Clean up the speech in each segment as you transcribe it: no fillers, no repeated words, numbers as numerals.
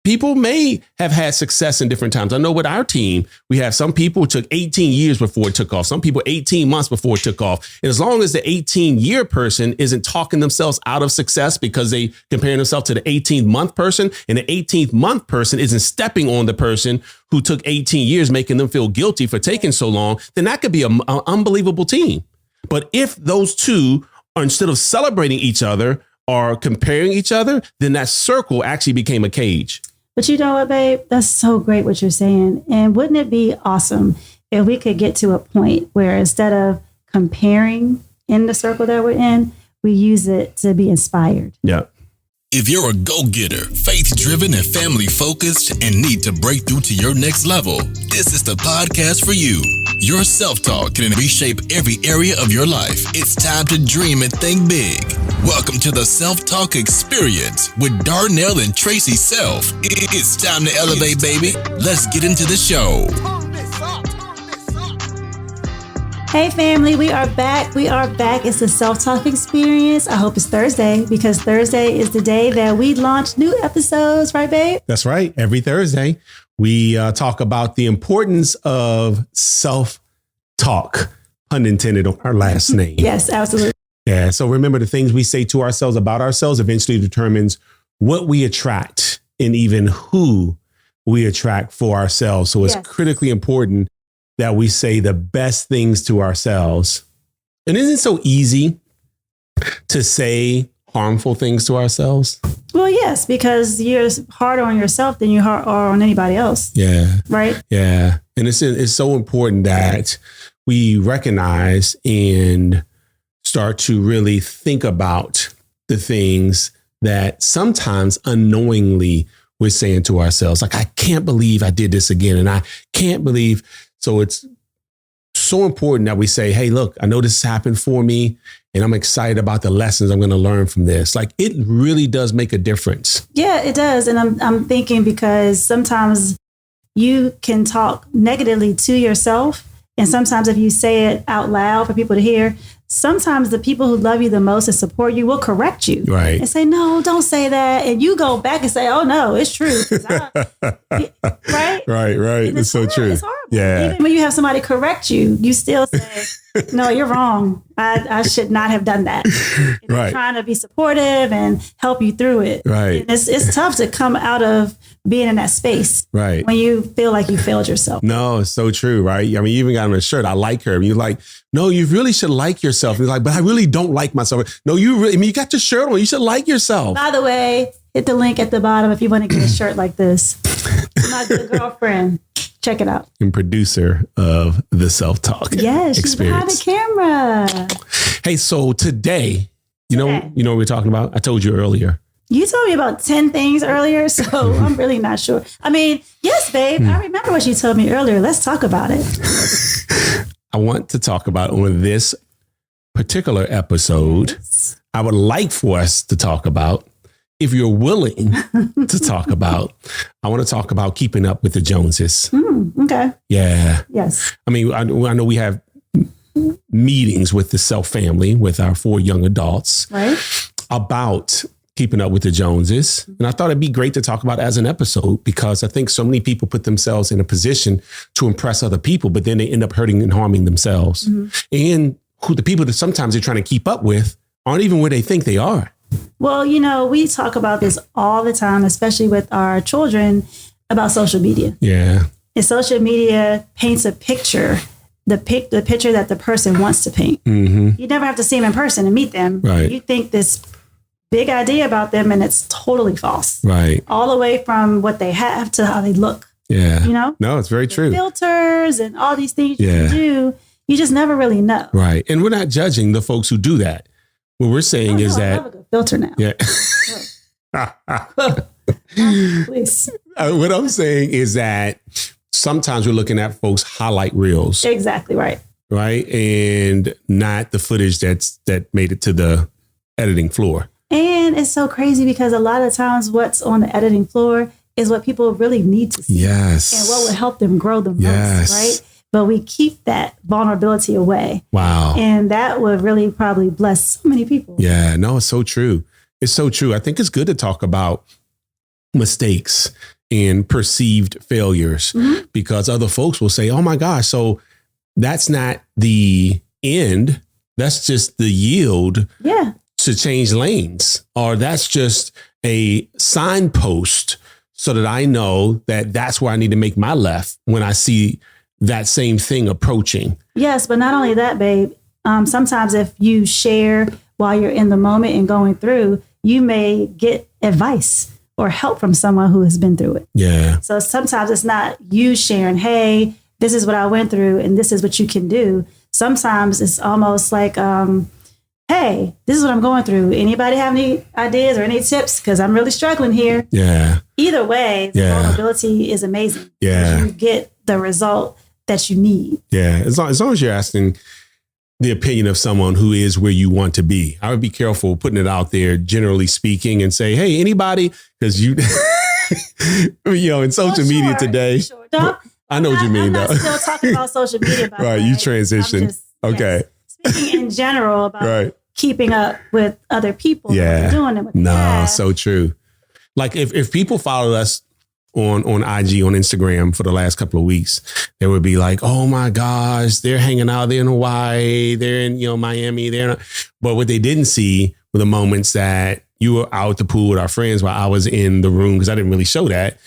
People may have had success in different times. I know with our team, we have some people who took 18 years before it took off. Some people 18 months before it took off. And as long as the 18-year person isn't talking themselves out of success because they comparing themselves to the 18-month person, and the 18th-month person isn't stepping on the person who took 18 years, making them feel guilty for taking so long, then that could be an unbelievable team. But if those two are, instead of celebrating each other, are comparing each other, then that circle actually became a cage. But you know what, babe? That's so great what you're saying. And wouldn't it be awesome if we could get to a point where instead of comparing in the circle that we're in, we use it to be inspired? Yeah. If you're a go-getter, faith-driven and family-focused and need to break through to your next level, this is the podcast for you. Your self-talk can reshape every area of your life. It's time to dream and think big. Welcome to the Self-Talk Experience with Darnell and Tracy Self. It's time to elevate, baby. Let's get into the show. Hey family, we are back. It's the Self-Talk Experience. I hope it's Thursday because Thursday is the day that we launch new episodes, right, babe? That's right. Every Thursday, we talk about the importance of self-talk, pun intended on our last name. Yes, absolutely. Yeah. So remember, the things we say to ourselves about ourselves eventually determines what we attract and even who we attract for ourselves. So it's critically important that we say the best things to ourselves. And isn't it so easy to say harmful things to ourselves? Well, yes, because you're harder on yourself than you are on anybody else. Yeah. Right? Yeah. And it's so important that we recognize and start to really think about the things that sometimes unknowingly we're saying to ourselves. Like, I can't believe I did this again. And I can't believe. So it's so important that we say, hey, look, I know this happened for me and I'm excited about the lessons I'm going to learn from this. Like, it really does make a difference. Yeah, it does. And I'm thinking because sometimes you can talk negatively to yourself. And sometimes if you say it out loud for people to hear, sometimes the people who love you the most and support you will correct you. Right. And say, no, don't say that. And you go back and say, oh, no, it's true. Right? Right. It's so true. It's horrible. Yeah. Even when you have somebody correct you, you still say, no, you're wrong. I should not have done that. Right. Trying to be supportive and help you through it. Right. And it's tough to come out of being in that space. Right. When you feel like you failed yourself. No, it's so true. Right. I mean, you even got on a shirt. I like her. And you're like, no, you really should like yourself. And you're like, but I really don't like myself. No, you got your shirt on. You should like yourself. By the way, hit the link at the bottom if you want to get a shirt like this. My good girlfriend. Check it out. And producer of the Self-Talk Experience. She's behind the camera. Hey, so today, you know what we're talking about? I told you earlier. You told me about 10 things earlier, so I'm really not sure. I mean, yes, babe, I remember what you told me earlier. Let's talk about it. I want to talk about on this particular episode, I would like for us to talk about, if you're willing to talk about, I want to talk about keeping up with the Joneses. Okay. Yeah. Yes. I mean, I know we have meetings with the Self family, with our 4 young adults, right, about keeping up with the Joneses. And I thought it'd be great to talk about as an episode, because I think so many people put themselves in a position to impress other people, but then they end up hurting and harming themselves. And who the people that sometimes they're trying to keep up with aren't even where they think they are. Well, we talk about this all the time, especially with our children, about social media. Yeah. And social media paints a picture, the picture that the person wants to paint. You never have to see them in person and meet them. Right. You think this big idea about them and it's totally false. Right. All the way from what they have to how they look. Yeah. No, it's very true. Filters and all these things you can do. You just never really know. Right. And we're not judging the folks who do that. What we're saying is that I love a good filter now. Yeah. Please. What I'm saying is that sometimes we're looking at folks' highlight reels. Exactly right. Right. And not the footage that made it to the editing floor. And it's so crazy because a lot of times what's on the editing floor is what people really need to see. Yes. And what would help them grow the most, right? But we keep that vulnerability away. Wow. And that would really probably bless so many people. Yeah, no, it's so true. It's so true. I think it's good to talk about mistakes in perceived failures because other folks will say, oh my gosh, so that's not the end. That's just the yield to change lanes, or that's just a signpost so that I know that that's where I need to make my left when I see that same thing approaching. Yes, but not only that, babe. Sometimes if you share while you're in the moment and going through, you may get advice or help from someone who has been through it. Yeah. So sometimes it's not you sharing, hey, this is what I went through and this is what you can do. Sometimes it's almost like, hey, this is what I'm going through. Anybody have any ideas or any tips? Because I'm really struggling here. Yeah. Either way, the vulnerability is amazing. Yeah. You get the result that you need. Yeah. As long as you're asking the opinion of someone who is where you want to be. I would be careful putting it out there, generally speaking, and say, hey, anybody, because you know, in social media today, I know what you mean. I'm not still talking about social media. Right. You transitioned. Okay. Speaking in general about keeping up with other people. Yeah. Doing it with so true. Like if people followed us on IG, on Instagram for the last couple of weeks, they would be like, oh my gosh, they're hanging out. They're in Hawaii. They're in, Miami. But what they didn't see were the moments that you were out at the pool with our friends while I was in the room, because I didn't really show that,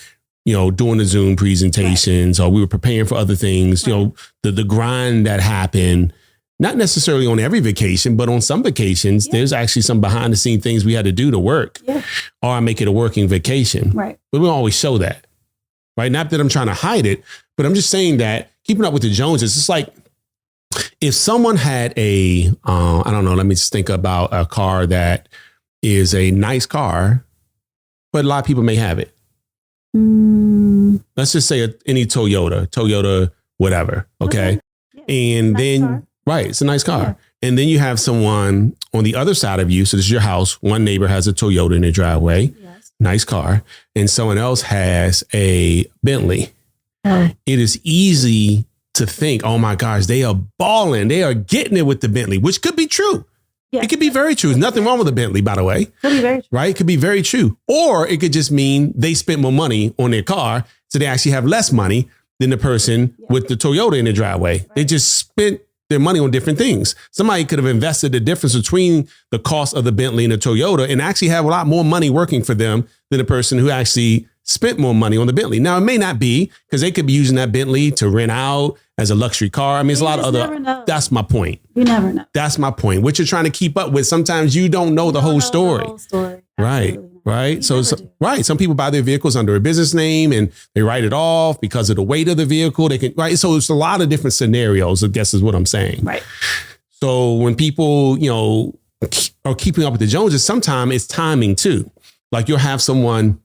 doing the Zoom presentations, or we were preparing for other things, the grind that happened, not necessarily on every vacation, but on some vacations, there's actually some behind the scene things we had to do to work or make it a working vacation. Right. But we don't always show that. Right. Not that I'm trying to hide it, but I'm just saying that keeping up with the Joneses, it's like if someone had I don't know, let me just think about a car that is a nice car, but a lot of people may have it. Let's just say any Toyota, whatever. Okay. And nice then, car. Right. It's a nice car. Yeah. And then you have someone on the other side of you. So this is your house. One neighbor has a Toyota in their driveway. Yes. Nice car. And someone else has a Bentley. Oh. It is easy to think, oh my gosh, they are balling. They are getting it with the Bentley, which could be true. Yeah. It could be very true. There's nothing wrong with a Bentley, by the way. Could be very true. Right? It could be very true. Or it could just mean they spent more money on their car, so they actually have less money than the person with the Toyota in their driveway. Right. They just spent their money on different things. Somebody could have invested the difference between the cost of the Bentley and the Toyota and actually have a lot more money working for them than the person who actually spent more money on the Bentley. Now, it may not be, because they could be using that Bentley to rent out as a luxury car. I mean, there's a lot of other, that's my point. You never know. That's my point. What you're trying to keep up with, sometimes you don't know the whole story. Right. Right. So, right. Some people buy their vehicles under a business name and they write it off because of the weight of the vehicle. They can, right. So it's a lot of different scenarios, I guess is what I'm saying. Right. So when people, are keeping up with the Joneses, sometimes it's timing too. Like you'll have someone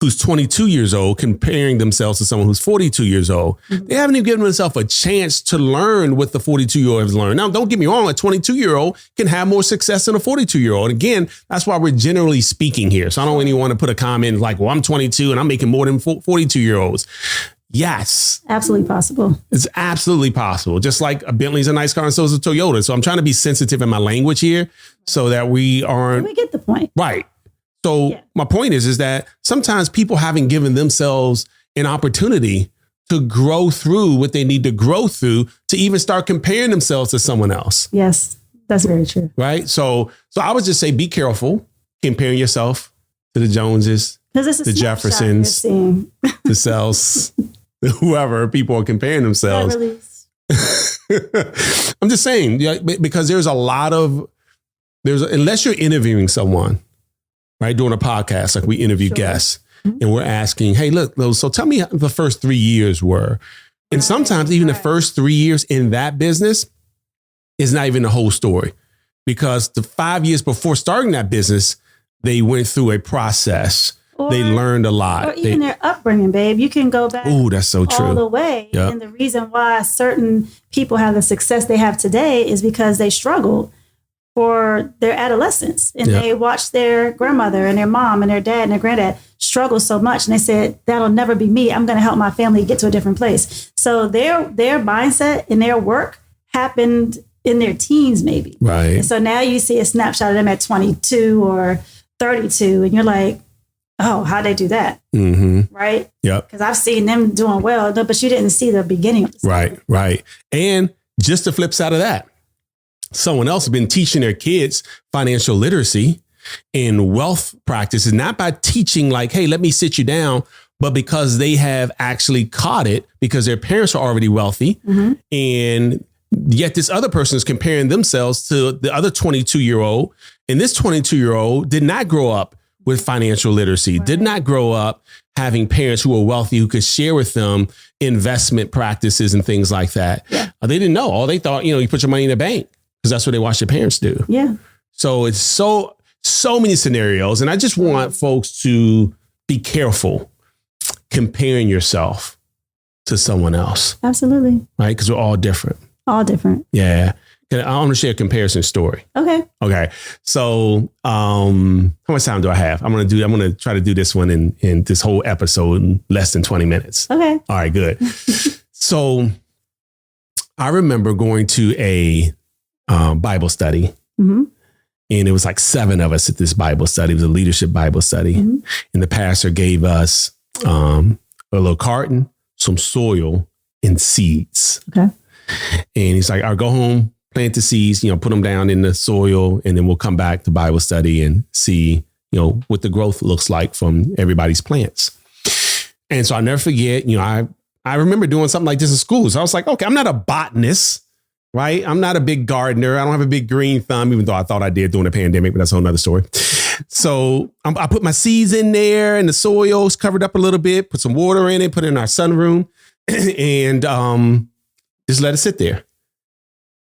who's 22 years old comparing themselves to someone who's 42 years old. Mm-hmm. They haven't even given themselves a chance to learn what the 42-year-old has learned. Now, don't get me wrong, a 22-year-old can have more success than a 42-year-old. Again, that's why we're generally speaking here. So I don't really want to put a comment like, well, I'm 22 and I'm making more than 42-year-olds. Yes. Absolutely possible. It's absolutely possible. Just like a Bentley's a nice car and so is a Toyota. So I'm trying to be sensitive in my language here so that we aren't. We get the point. Right. So my point is that sometimes people haven't given themselves an opportunity to grow through what they need to grow through to even start comparing themselves to someone else. Yes, that's very true. Right. So I would just say, be careful comparing yourself to the Joneses, the Jeffersons, the Sells, whoever people are comparing themselves. I'm just saying, because there's a lot of, unless you're interviewing someone, right, doing a podcast, like we interview guests, and we're asking, hey, look, so tell me how the first 3 years were. And sometimes even the first 3 years in that business is not even the whole story, because the 5 years before starting that business, they went through a process. They learned a lot. Or even their upbringing, babe. You can go back that's so true. All the way. Yep. And the reason why certain people have the success they have today is because they struggled for their adolescence. And they watched their grandmother and their mom and their dad and their granddad struggle so much. And they said, that'll never be me. I'm going to help my family get to a different place. So their mindset and their work happened in their teens, maybe. Right. And so now you see a snapshot of them at 22 or 32. And you're like, oh, how'd they do that? Mm-hmm. Right? Yep. Because I've seen them doing well, but you didn't see the beginning of the story. Right. And just the flip side of that, someone else has been teaching their kids financial literacy and wealth practices, not by teaching like, hey, let me sit you down, but because they have actually caught it because their parents are already wealthy. Mm-hmm. And yet this other person is comparing themselves to the other 22-year-old. And this 22-year-old did not grow up with financial literacy, did not grow up having parents who were wealthy, who could share with them investment practices and things like that. Yeah. They didn't know. All they thought, you put your money in the bank because that's what they watched their parents do. Yeah. So it's so many scenarios. And I just want folks to be careful comparing yourself to someone else. Absolutely. Right? Because we're all different. All different. Yeah. I want to share a comparison story. Okay. So, how much time do I have? I'm going to try to do this one in this whole episode in less than 20 minutes. Okay. All right, good. So I remember going to a Bible study. Mm-hmm. And it was like 7 of us at this Bible study. It was a leadership Bible study. Mm-hmm. And the pastor gave us a little carton, some soil, and seeds. Okay. And he's like, all right, go home, plant the seeds, put them down in the soil, and then we'll come back to Bible study and see, what the growth looks like from everybody's plants. And so I'll never forget, I remember doing something like this in school. So I was like, okay, I'm not a botanist, right? I'm not a big gardener. I don't have a big green thumb, even though I thought I did during the pandemic, but that's a whole nother story. So I put my seeds in there and the soil's covered up a little bit, put some water in it, put it in our sunroom, and just let it sit there.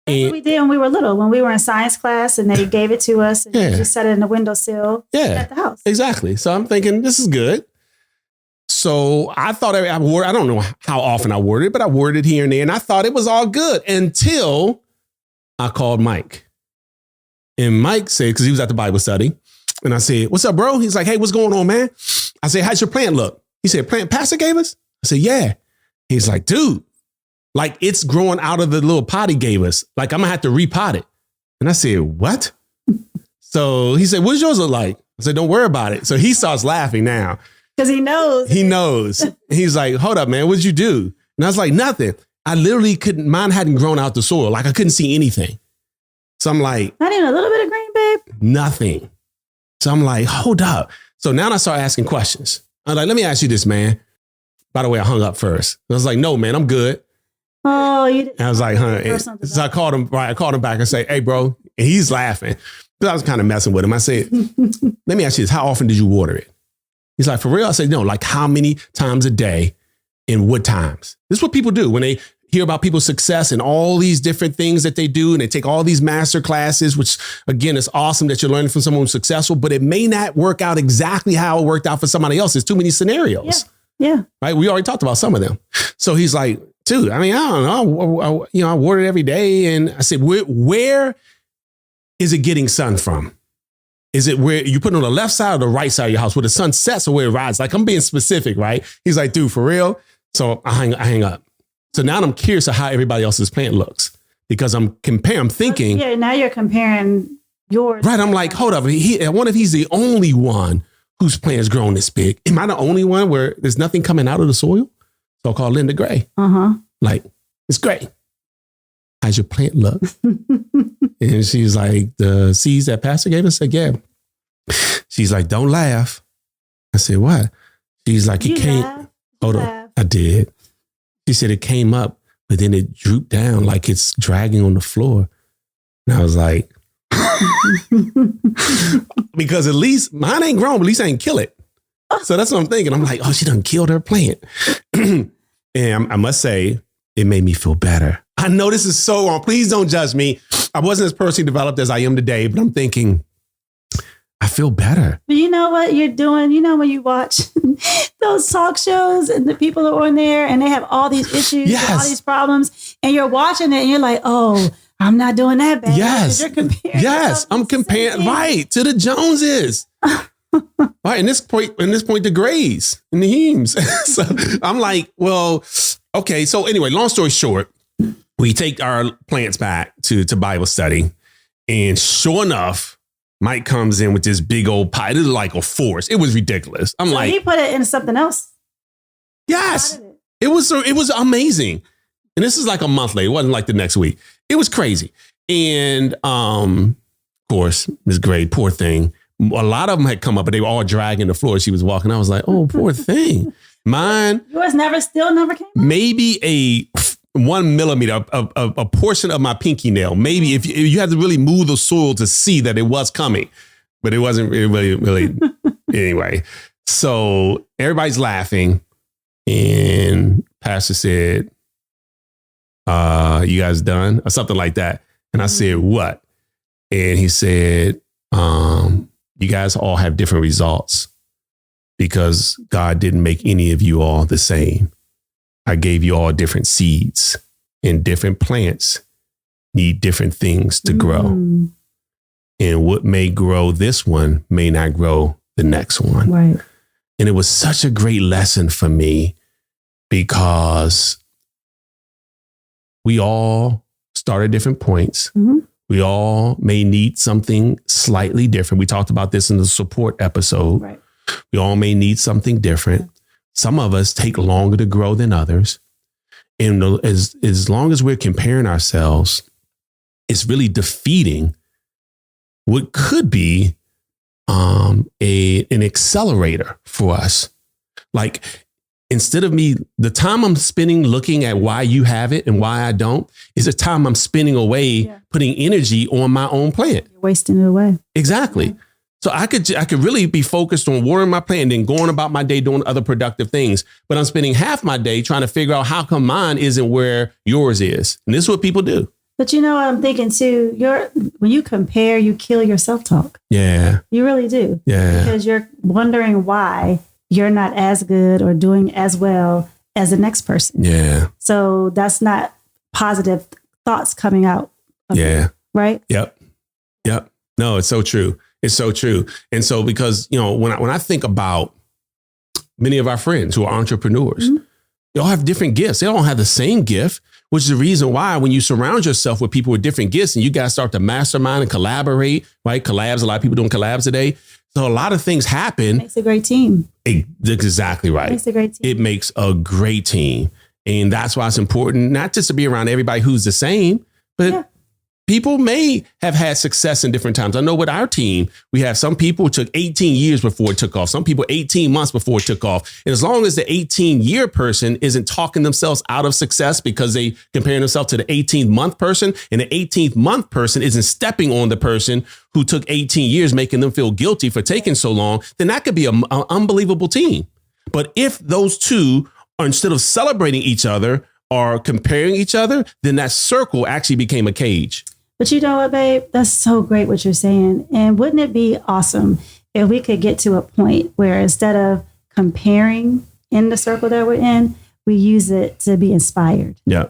That's what we did when we were little, when we were in science class and they gave it to us and we just set it in the windowsill at the house. Exactly. So I'm thinking this is good. So I thought I don't know how often I watered it, but I watered it here and there. And I thought it was all good until I called Mike. And Mike said, because he was at the Bible study. And I said, what's up, bro? He's like, hey, what's going on, man? I said, how's your plant look? He said, plant pastor gave us? I said, yeah. He's like, dude, like it's growing out of the little pot he gave us. Like I'm gonna have to repot it. And I said, what? So he said, what does yours look like? I said, don't worry about it. So he starts laughing now. Because he knows. He knows. He's like, hold up, man, what'd you do? And I was like, nothing. I literally mine hadn't grown out the soil. Like I couldn't see anything. So I'm like, not even a little bit of green, babe? Nothing. So I'm like, hold up. So now I start asking questions. I'm like, let me ask you this, man. By the way, I hung up first. I was like, no, man, I'm good. Oh, you did. I was like, huh. So I called him, right? I called him back and say, hey, bro. And he's laughing. But I was kind of messing with him. I said, let me ask you this. How often did you water it? He's like, for real? I said, no, like how many times a day and what times? This is what people do when they hear about people's success and all these different things that they do. And they take all these master classes, which again, is awesome that you're learning from someone who's successful, but it may not work out exactly how it worked out for somebody else. There's too many scenarios. Yeah. Right. We already talked about some of them. So he's like, dude, I mean, I don't know. I water it every day. And I said, where is it getting sun from? Is it where you put it on the left side or the right side of your house where the sun sets or where it rises? Like I'm being specific, right? He's like, dude, for real? So I hang up. So now I'm curious of how everybody else's plant looks because I'm thinking. Yeah, now you're comparing yours. Right. I'm like, hold up. I wonder if he's the only one whose plant is growing this big. Am I the only one where there's nothing coming out of the soil? So I called Linda Gray. Like, it's great. How's your plant look? And she's like, the seeds that pastor gave us? I said, yeah. She's like, don't laugh. I said, what? She's like, it came. Hold on. I did. She said it came up, but then it drooped down like it's dragging on the floor. And I was like, because at least mine ain't grown, but at least I ain't kill it. So that's what I'm thinking. I'm like, oh, she done killed her plant. And I must say, it made me feel better. I know this is so wrong. Please don't judge me. I wasn't as personally developed as I am today, but I'm thinking, I feel better. But you know what you're doing? You know, when you watch those talk shows and the people are on there and they have all these issues, and all these problems, and you're watching it and you're like, oh, I'm not doing that bad. Yes. You're comparing. Yes. I'm comparing to the Joneses. Right. And this point, the Grays and the Heems. So I'm like, well, okay. So anyway, long story short, we take our plants back to Bible study. And sure enough, Mike comes in with this big old pie. It was like a force. It was ridiculous. I'm So like, he put it in something else. yes, it was amazing. And this is like a month later. It wasn't like the next week. It was crazy. And of course, Miss Gray, poor thing. A lot of them had come up, but they were all dragging the floor. She was walking. I was like, oh, poor thing. Mine. Yours never came up? Maybe a 1 millimeter, a portion of my pinky nail. Maybe if you had to really move the soil to see that it was coming, but it wasn't really. Anyway, so everybody's laughing, and Pastor said, "You guys done?" or something like that. And I said, "What?" And he said, "You guys all have different results because God didn't make any of you all the same. I gave you all different seeds, and different plants need different things to grow. And what may grow this one may not grow the next one." Right. And it was such a great lesson for me because we all start at different points. Mm-hmm. We all may need something slightly different. We talked about this in the support episode. Right. We all may need something different. Some of us take longer to grow than others. And as long as we're comparing ourselves, it's really defeating what could be an accelerator for us. Like, instead of the time I'm spending looking at why you have it and why I don't, is the time I'm spending away putting energy on my own plant. You're wasting it away. Exactly. So I could really be focused on watering my plant and then going about my day doing other productive things. But I'm spending half my day trying to figure out how come mine isn't where yours is. And this is what people do. But you know what I'm thinking too? When you compare, you kill your self-talk. Yeah. You really do. Yeah. Because you're wondering why you're not as good or doing as well as the next person. Yeah. So that's not positive thoughts coming out of you, right? Yep. No, it's so true. It's so true. And so because, when I think about many of our friends who are entrepreneurs, they all have different gifts. They don't have the same gift, which is the reason why when you surround yourself with people with different gifts and you guys start to mastermind and collaborate, right? Collabs, a lot of people doing collabs today. So a lot of things happen. It makes a great team. Exactly right. It makes a great team. It makes a great team. And that's why it's important, not just to be around everybody who's the same, but people may have had success in different times. I know with our team, we have some people who took 18 years before it took off. Some people 18 months before it took off. And as long as the 18-year person isn't talking themselves out of success because they comparing themselves to the 18-month person, and the 18th-month person isn't stepping on the person who took 18 years, making them feel guilty for taking so long, then that could be an unbelievable team. But if those two are, instead of celebrating each other, are comparing each other, then that circle actually became a cage. But you know what, babe? That's so great what you're saying. And wouldn't it be awesome if we could get to a point where instead of comparing in the circle that we're in, we use it to be inspired. Yeah.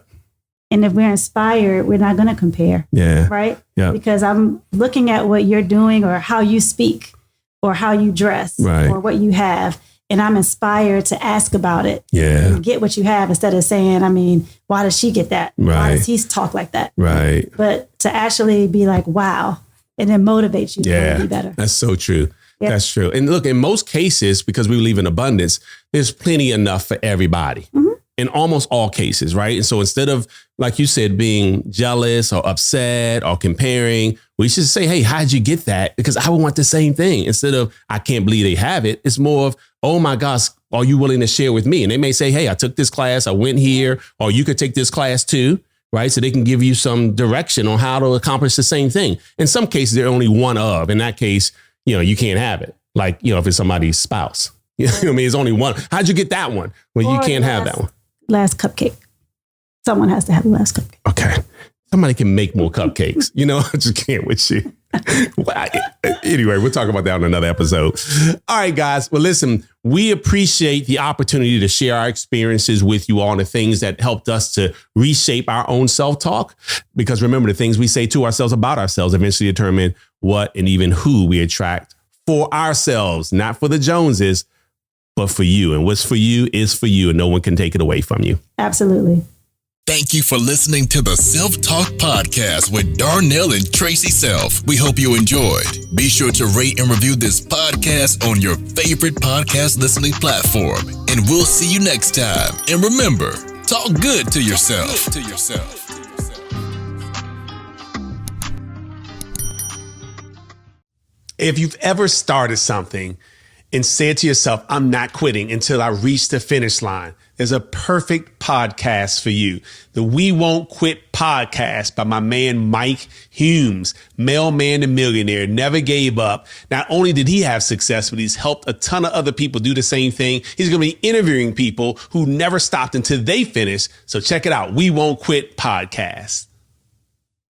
And if we're inspired, we're not going to compare. Yeah. Right? Yeah. Because I'm looking at what you're doing or how you speak or how you dress or what you have. And I'm inspired to ask about it. Yeah. And get what you have instead of saying, why does she get that? Right. Why does he talk like that? Right. But to actually be like, wow, and then motivates you to be better. That's so true. Yep. That's true. And look, in most cases, because we believe in abundance, there's plenty enough for everybody. Mm-hmm. In almost all cases, right? And so instead of, like you said, being jealous or upset or comparing, we should say, hey, how'd you get that? Because I would want the same thing. Instead of, I can't believe they have it. It's more of, oh my gosh, are you willing to share with me? And they may say, hey, I took this class, I went here, or you could take this class too, right? So they can give you some direction on how to accomplish the same thing. In some cases, they're only one of. In that case, you can't have it. Like, if it's somebody's spouse. You know what I mean? It's only one. How'd you get that one? Well, you can't have that one. Last cupcake. Someone has to have the last cupcake. Okay. Somebody can make more cupcakes. I just can't with you. Anyway, we'll talk about that on another episode. All right, guys. Well, listen, we appreciate the opportunity to share our experiences with you all and the things that helped us to reshape our own self-talk. Because remember, the things we say to ourselves about ourselves eventually determine what and even who we attract for ourselves, not for the Joneses, but for you. And what's for you is for you, and no one can take it away from you. Absolutely. Thank you for listening to the Self-Talk Podcast with Darnell and Tracy Self. We hope you enjoyed. Be sure to rate and review this podcast on your favorite podcast listening platform. And we'll see you next time. And remember, talk good to yourself. If you've ever started something and said to yourself, I'm not quitting until I reach the finish line, there's a perfect podcast for you. The We Won't Quit podcast by my man, Mike Humes, mailman and millionaire, never gave up. Not only did he have success, but he's helped a ton of other people do the same thing. He's going to be interviewing people who never stopped until they finish. So check it out. We Won't Quit podcast.